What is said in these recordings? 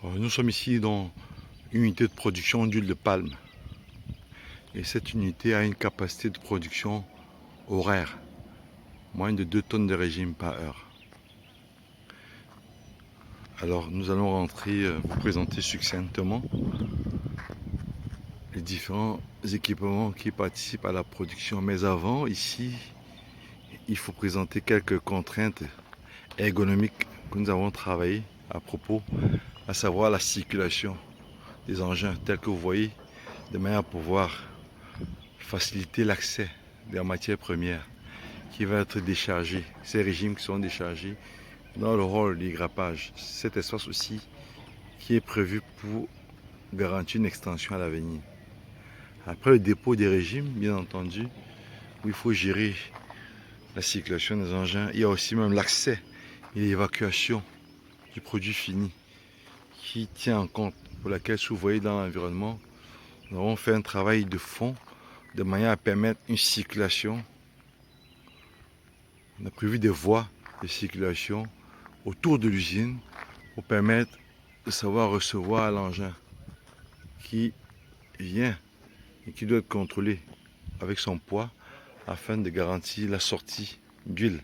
Nous sommes ici dans une unité de production d'huile de palme. Et cette unité a une capacité de production horaire, moins de 2 tonnes de régime par heure. Alors nous allons rentrer, vous présenter succinctement les différents équipements qui participent à la production. Mais avant, ici, il faut présenter quelques contraintes ergonomiques que nous avons travaillées à propos, à savoir la circulation des engins tels que vous voyez, de manière à pouvoir faciliter l'accès des matières premières qui va être déchargé, ces régimes qui sont déchargés dans le rôle du grappage. Cet espace aussi qui est prévu pour garantir une extension à l'avenir. Après le dépôt des régimes, bien entendu, où il faut gérer la circulation des engins, il y a aussi même l'accès et l'évacuation du produit fini qui tient en compte, pour laquelle, si vous voyez dans l'environnement, nous avons fait un travail de fond de manière à permettre une circulation. On a prévu des voies de circulation autour de l'usine pour permettre de savoir recevoir l'engin qui vient et qui doit être contrôlé avec son poids afin de garantir la sortie d'huile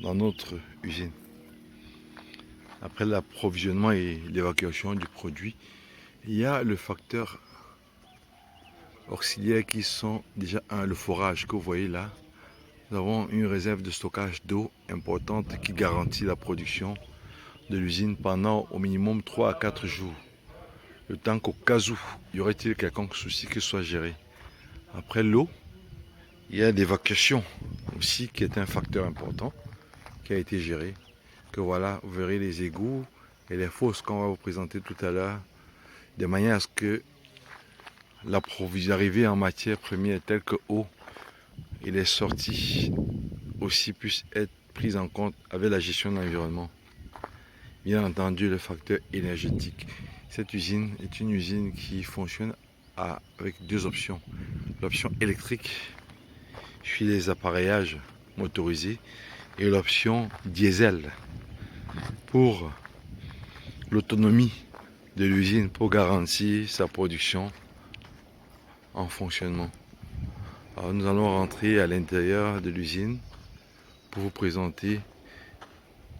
dans notre usine. Après l'approvisionnement et l'évacuation du produit, il y a le facteur auxiliaire qui sont déjà le forage que vous voyez là. Nous avons une réserve de stockage d'eau importante qui garantit la production de l'usine pendant au minimum 3 à 4 jours. Le temps qu'au cas où il y aurait-il quelconque souci que ce soit géré. Après l'eau, il y a l'évacuation aussi qui est un facteur important qui a été géré. Que voilà, vous verrez les égouts et les fosses qu'on va vous présenter tout à l'heure, de manière à ce que l'arrivée en matière première telle que eau et les sorties aussi puissent être prises en compte avec la gestion de l'environnement. Bien entendu, le facteur énergétique. Cette usine est une usine qui fonctionne avec deux options. L'option électrique, puis les appareillages motorisés, et l'option diesel pour l'autonomie de l'usine, pour garantir sa production en fonctionnement. Alors nous allons rentrer à l'intérieur de l'usine pour vous présenter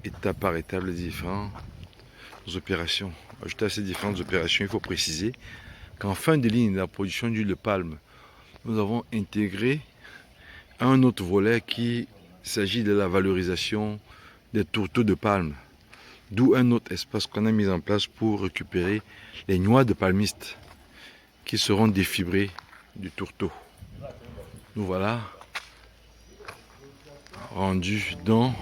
étape par étape les différentes opérations. Ajouté à ces différentes opérations, il faut préciser qu'en fin de ligne de la production d'huile de palme, nous avons intégré un autre volet qui s'agit de la valorisation des tourteaux de palme. D'où un autre espace qu'on a mis en place pour récupérer les noix de palmiste qui seront défibrées du tourteau. Nous voilà rendus dans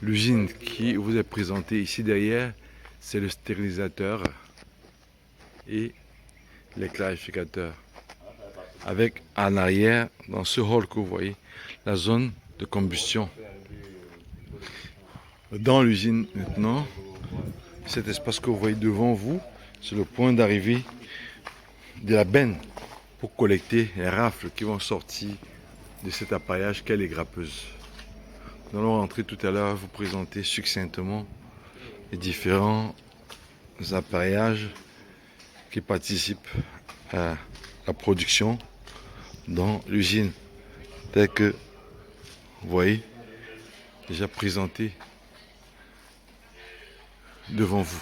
l'usine qui vous est présentée ici derrière. C'est le stérilisateur et les clarificateurs. Avec en arrière, dans ce hall que vous voyez, la zone de combustion. Dans l'usine maintenant, cet espace que vous voyez devant vous, c'est le point d'arrivée de la benne pour collecter les rafles qui vont sortir de cet appareillage qu'est les grappeuses. Nous allons rentrer tout à l'heure, vous présenter succinctement les différents appareillages qui participent à la production dans l'usine, tel que vous voyez déjà présenté devant vous.